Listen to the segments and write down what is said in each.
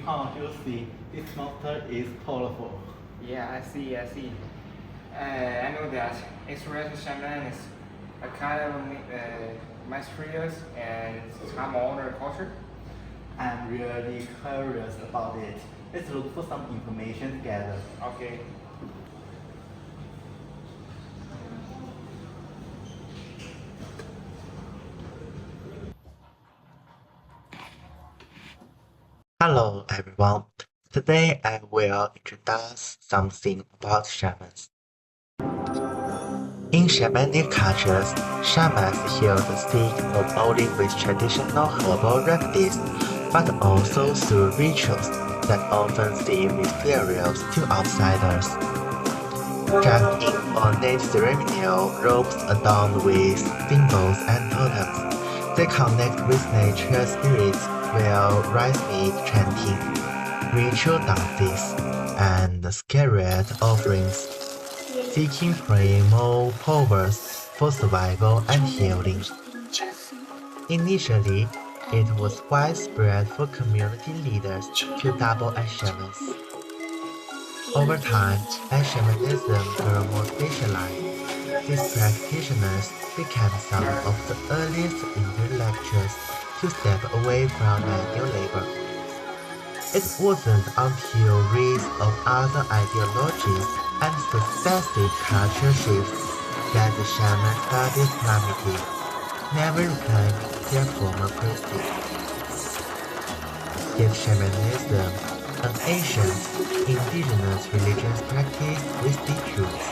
Can't you see this monster is powerful? Yeah, I see. I know that express shaman is a kind of mysterious and some older culture. I'm really curious about it. Let's look for some information together. Okay. Hello everyone. Today I will introduce something about shamans. In shamanic cultures, shamans heal the sick not only with traditional herbal remedies, but also through rituals that often seem mysterious to outsiders. Dressed in ornate ceremonial robes adorned with symbols and totems, they connect with nature spirits via rhythmic chanting, ritual dances, and sacred offerings, seeking primal powers for survival and healing. Initially, it was widespread for community leaders to double as shamans. Over time, as shamanism grew more specialized, these practitioners became some of the earliest intellectuals to step away from manual labor. It wasn't until rise of other ideologies and successive culture shifts that the shamans started plummeting, never reclaimed their former prestige. Yet shamanism, an ancient, indigenous religious practice with deep roots,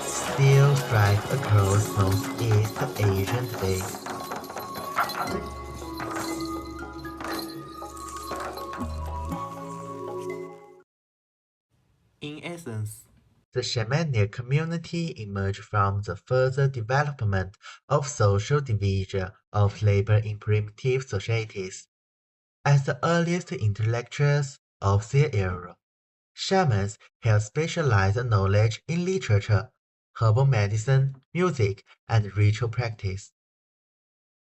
still thrives across most East Asian today. In essence, the shamanic community emerged from the further development of social division of labor in primitive societies. As the earliest intellectuals of their era, shamans held specialized knowledge in literature, herbal medicine, music, and ritual practice.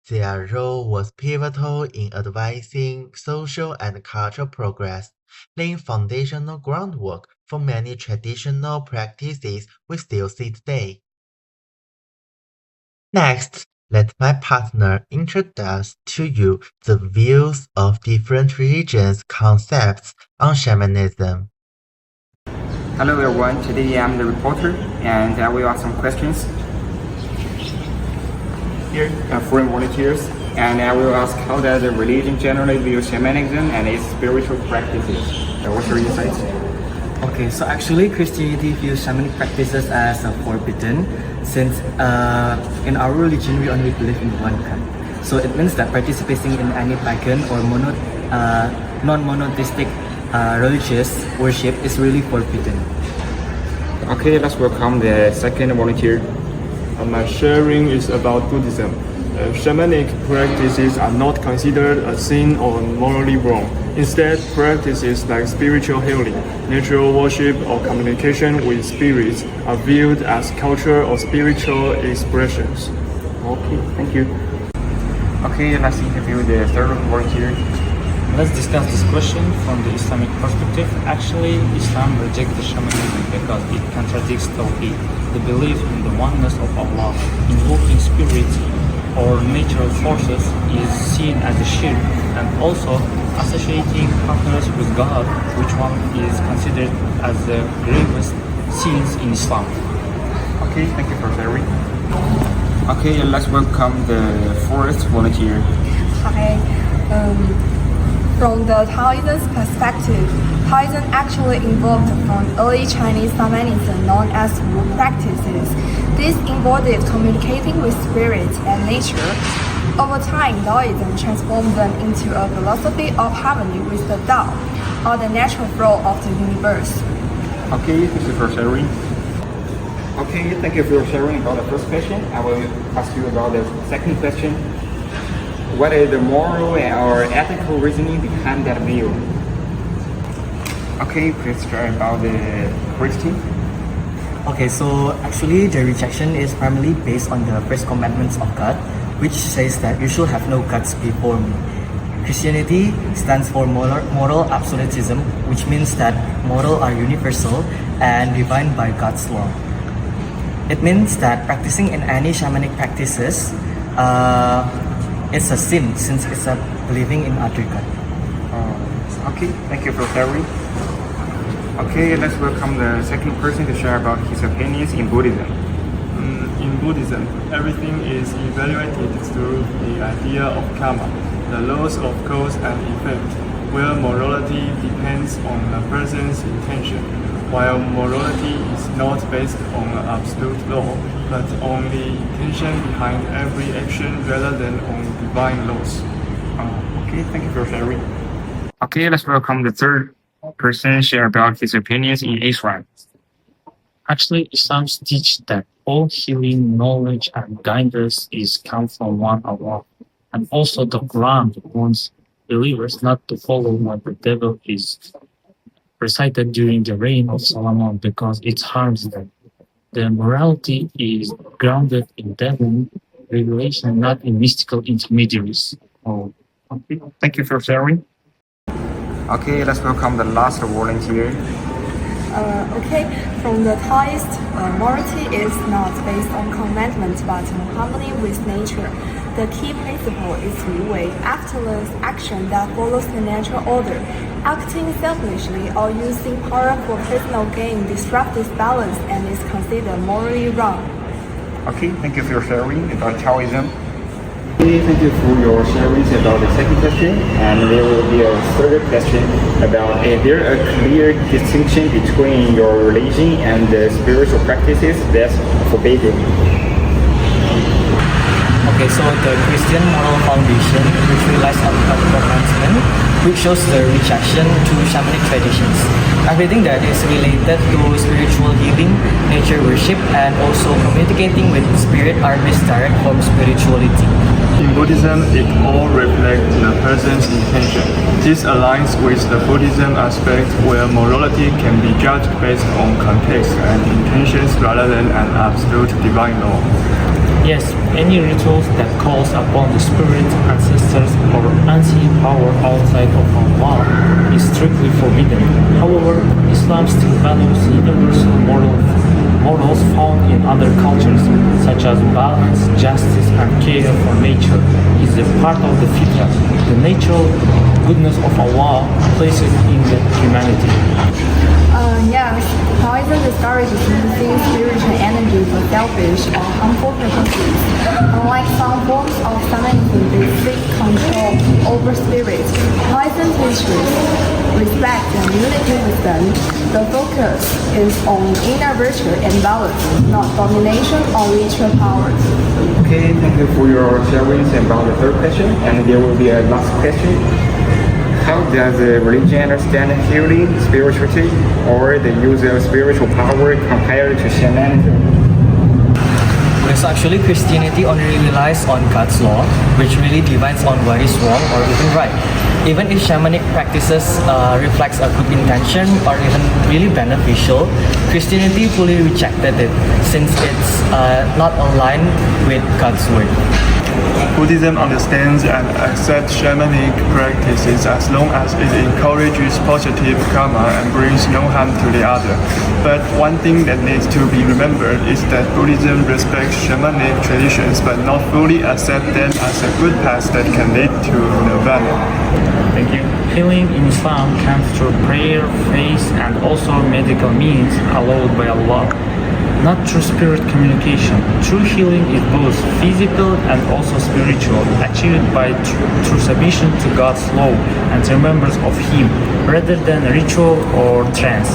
Their role was pivotal in advancing social and cultural progress, laying foundational groundwork for many traditional practices we still see today. Next, let my partner introduce to you the views of different religions' concepts on shamanism. Hello everyone, today I'm the reporter and I will ask some questions here from volunteers, and I will ask how does the religion generally view shamanism and its spiritual practices. What's your insights? Okay, so actually Christianity views shamanic practices as forbidden since in our religion we only believe in one God. So it means that participating in any pagan or non-monotheistic religious worship is really forbidden. Okay, let's welcome the second volunteer. My sharing is about Buddhism. Shamanic practices are not considered a sin or morally wrong. Instead, practices like spiritual healing, natural worship, or communication with spirits are viewed as cultural or spiritual expressions. Okay, thank you. Okay, let's interview the third volunteer. Let's discuss this question from the Islamic perspective. Actually, Islam rejects shamanism because it contradicts Tawheed, the belief in the oneness of Allah. Invoking spirits or natural forces is seen as a shirk, and also associating partners with God, which one is considered as the gravest sins in Islam. Okay, thank you for sharing. Okay, let's welcome the fourth volunteer. Hi. From the Taoism perspective, Taoism actually evolved from early Chinese shamanism known as Wu practices. This involved communicating with spirits and nature. Over time, Taoism transformed them into a philosophy of harmony with the Tao, or the natural flow of the universe. Okay, thank you for sharing. Okay, thank you for sharing about the first question. I will ask you about the second question. What is the moral or ethical reasoning behind that view? Okay, please share about the Christian. Okay, so actually the rejection is primarily based on the first commandments of God, which says that you should have no gods before me. Christianity stands for moral absolutism, which means that morals are universal and defined by God's law. It means that practicing in any shamanic practices is a sin since it's a believing in other God. Okay, thank you for sharing. Okay, let's welcome the second person to share about his opinions in Buddhism. In Buddhism, everything is evaluated through the idea of karma, the laws of cause and effect, where morality depends on a person's intention, while morality is not based on an absolute law, but on the intention behind every action rather than on divine laws. Okay, thank you for sharing. Okay, let's welcome the third person share about his opinions in Islam. Actually, Islam teaches that all healing, knowledge, and guidance is come from one Allah. And also the Quran warns believers not to follow what the devil is recited during the reign of Solomon because it harms them. The morality is grounded in divine revelation, not in mystical intermediaries. Okay, thank you for sharing. Okay, let's welcome the last volunteer. From the Taoist, morality is not based on commandments but on harmony with nature. The key principle is Wu Wei, actless action that follows the natural order. Acting selfishly or using power for personal gain disrupts this balance and is considered morally wrong. Okay, thank you for sharing about Taoism. Okay, thank you for your sharing about the second question. And there will be a third question about is there a clear distinction between your religion and the spiritual practices that's forbidden? Okay, so the Christian moral foundation, which relies on practical commandment, which shows the rejection to shamanic traditions. Everything that is related to spiritual healing, nature worship, and also communicating with spirit are misdirect from spirituality. In Buddhism, it all reflects the person's intention. This aligns with the Buddhism aspect where morality can be judged based on context and intentions rather than an absolute divine law. Yes, any rituals that calls upon the spirit, ancestors, or unseen power outside of Allah is strictly forbidden. However, Islam still values universal morals found in other cultures, such as balance, justice, and care for nature, is a part of the fitrah, the natural goodness of Allah placed in the humanity. Yes, Taoism discourages using spiritual energy for selfish or harmful purposes. Unlike some forms of shamanism, they seek control over spirits. Taoism teaches respect and unity with them. The focus is on inner virtue and balance, not domination or ritual powers. Okay, thank you for your sharing about the third question. And there will be a last question. How does the religion understand healing, spirituality, or the use of spiritual power compared to shamanism? So actually Christianity only relies on God's law, which really divides on what is wrong or even right. Even if shamanic practices reflects a good intention or even really beneficial, Christianity fully rejected it since it's not aligned with God's word. Buddhism understands and accepts shamanic practices as long as it encourages positive karma and brings no harm to the other. But one thing that needs to be remembered is that Buddhism respects shamanic traditions but not fully accepts them as a good path that can lead to nirvana. Thank you. Healing in Islam comes through prayer, faith, and also medical means allowed by Allah, not through spirit communication. True healing is both physical and also spiritual, achieved by through submission to God's law and remembrance of Him, rather than ritual or trance.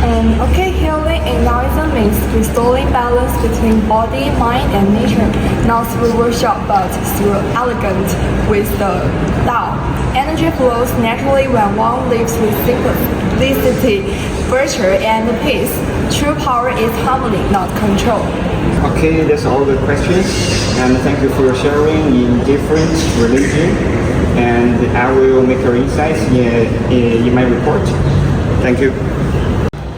Healing in Taoism means restoring balance between body, mind, and nature, not through worship but through elegance with the Tao. Energy flows naturally when one lives with simplicity, virtue, and peace. True power is harmony, not control. Okay, that's all the questions. And thank you for your sharing in different religions. And I will make your insights in my report. Thank you.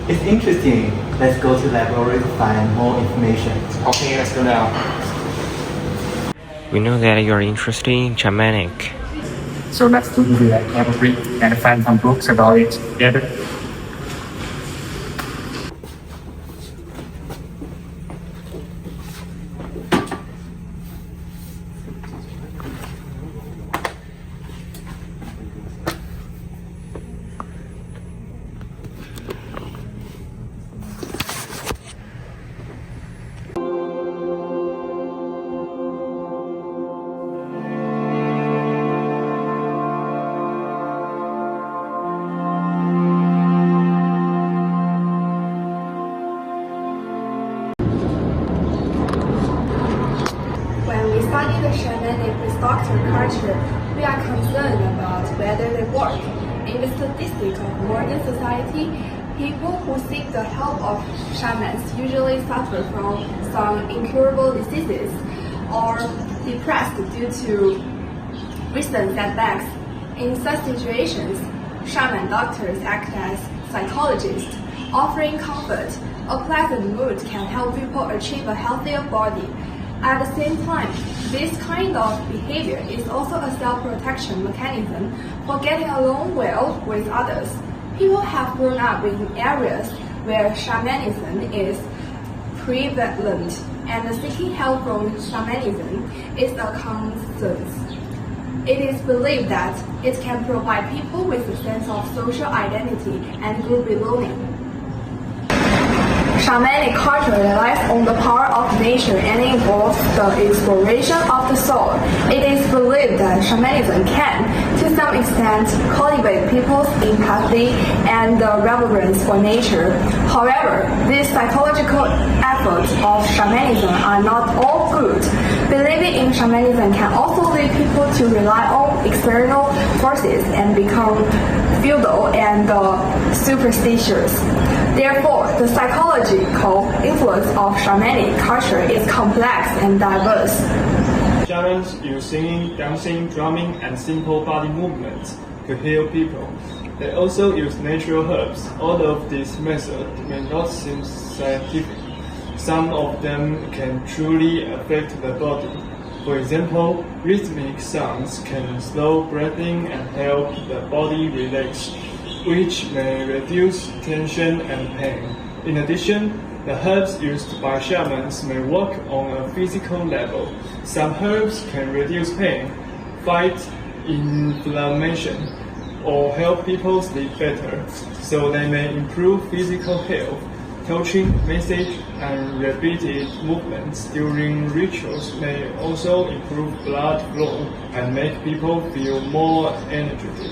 It's interesting. Let's go to the library to find more information. Okay, let's go now. We know that you are interested in shamanic. So let's do the have a read and find some books about it together. When we study the shamanic restorative culture, we are concerned about whether they work. In the statistics of modern society, people who seek the help of shamans usually suffer from some incurable diseases or depressed due to recent setbacks. In such situations, shaman doctors act as psychologists, offering comfort. A pleasant mood can help people achieve a healthier body. At the same time, this kind of behavior is also a self-protection mechanism for getting along well with others. People have grown up in areas where shamanism is prevalent, and seeking help from shamanism is a consensus. It is believed that it can provide people with a sense of social identity and group belonging. Shamanic culture relies on the power of nature and involves the exploration of the soul. It is believed that shamanism can, to some extent, cultivate people's empathy and reverence for nature. However, these psychological efforts of shamanism are not all good. Believing in shamanism can also lead people to rely on external forces and become feudal and superstitious. Therefore, the psychological influence of shamanic culture is complex and diverse. Shamans use singing, dancing, drumming, and simple body movements to heal people. They also use natural herbs. All of these methods may not seem scientific. Some of them can truly affect the body. For example, rhythmic sounds can slow breathing and help the body relax, which may reduce tension and pain. In addition, the herbs used by shamans may work on a physical level. Some herbs can reduce pain, fight inflammation, or help people sleep better, so they may improve physical health. Touching, massage, and repeated movements during rituals may also improve blood flow and make people feel more energetic.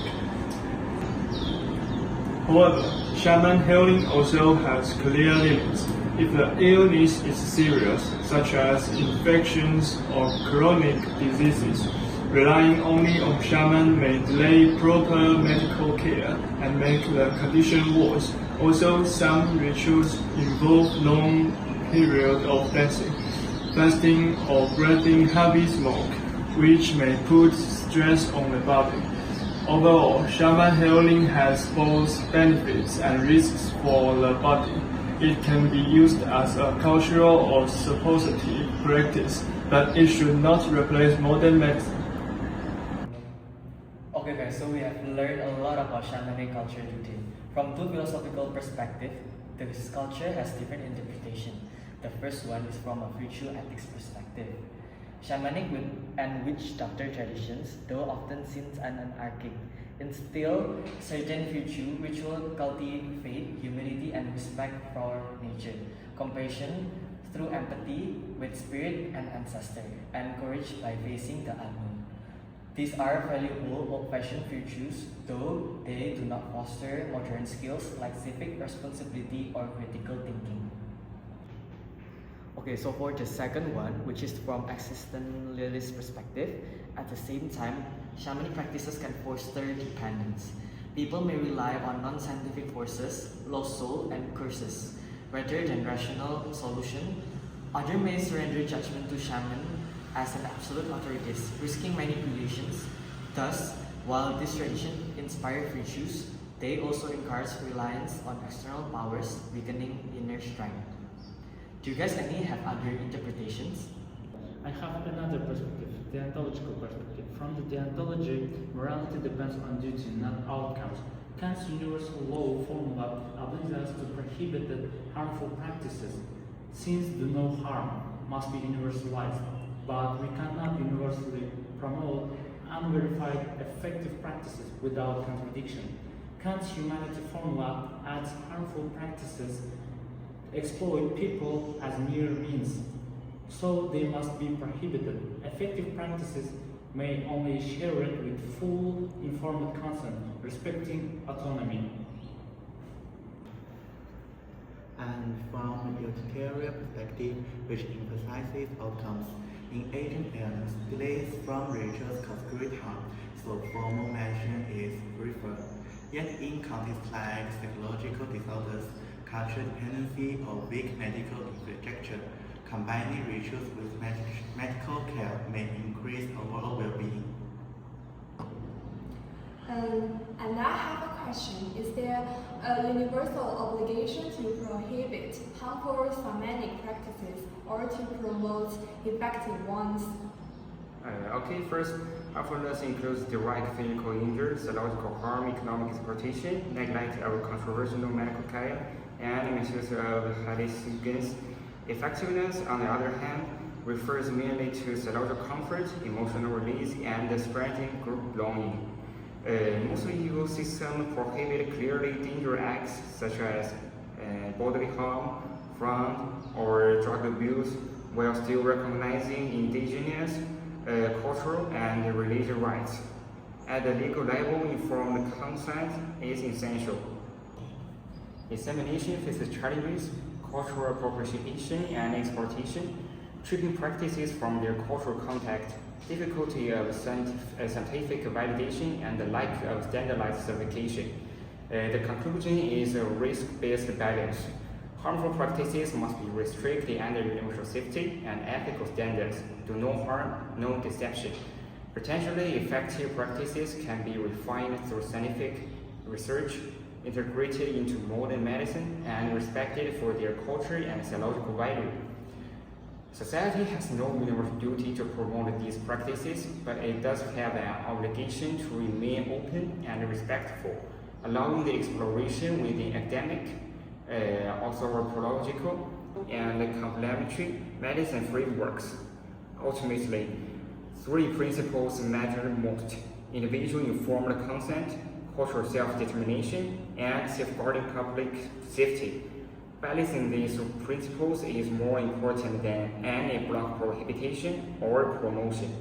However, shaman healing also has clear limits. If the illness is serious, such as infections or chronic diseases, relying only on shaman may delay proper medical care and make the condition worse. Also, some rituals involve long periods of dancing, fasting, or breathing heavy smoke, which may put stress on the body. Overall, shaman healing has both benefits and risks for the body. It can be used as a cultural or suppositive practice, but it should not replace modern medicine. Okay guys, so we have learned a lot about shamanic culture today. From two philosophical perspectives, this culture has different interpretations. The first one is from a ritual ethics perspective. Shamanic and witch doctor traditions, though often seen as anarchic, instill certain ritual cultivate faith, humility, and respect for nature, compassion through empathy with spirit and ancestor, and courage by facing the unknown. These are valuable old-fashioned virtues, though they do not foster modern skills like civic responsibility or critical thinking. Okay, so for the second one, which is from existentialist perspective, at the same time, shamanic practices can foster dependence. People may rely on non-scientific forces, lost soul, and curses, rather than rational solution. Others may surrender judgment to shaman as an absolute authorities, risking manipulations. Thus, while this tradition inspires virtues, they also encourage reliance on external powers, weakening inner strength. Do you guys any have other interpretations? I have another perspective. deontological perspective. From the deontology, morality depends on duty, not outcomes. Kant's universal law formula obliges us to prohibit the harmful practices. Sins do no harm must be universalized, but we cannot universally promote unverified effective practices without contradiction. Kant's humanity formula adds harmful practices exploit people as mere means, so they must be prohibited. Effective practices may only share it with full informed consent, respecting autonomy. And from a utilitarian perspective, which emphasizes outcomes, in ancient eras, delays from rituals cause great harm, so formal mention is preferred. Yet in contexts like psychological disorders, cultural dependency, or weak medical infrastructure, combining rituals with medical care may increase overall well-being. And I have a question. Is there a universal obligation to prohibit harmful shamanic practices or to promote effective ones? Okay, first, harmfulness includes direct physical injury, psychological harm, economic exploitation, neglect of controversial medical care, and misuse of hallucinogens. Effectiveness, on the other hand, refers merely to psychological comfort, emotional release, and strengthening group belonging. Most legal systems prohibit clearly dangerous acts such as bodily harm, fraud, or drug abuse, while still recognizing indigenous, cultural, and religious rights. At the legal level, informed consent is essential. Dissemination faces challenges, cultural appropriation and exploitation, treating practices from their cultural context, difficulty of scientific validation, and the lack of standardized certification. The conclusion is a risk-based balance. Harmful practices must be restricted under universal safety and ethical standards. Do no harm, no deception. Potentially effective practices can be refined through scientific research, integrated into modern medicine, and respected for their culture and psychological value. Society has no universal duty to promote these practices, but it does have an obligation to remain open and respectful, allowing the exploration within academic, anthropological, and complementary medicine frameworks. Ultimately, three principles matter most: individual informed consent, cultural self-determination, and safeguarding public safety. Balancing these principles is more important than any block prohibition or promotion.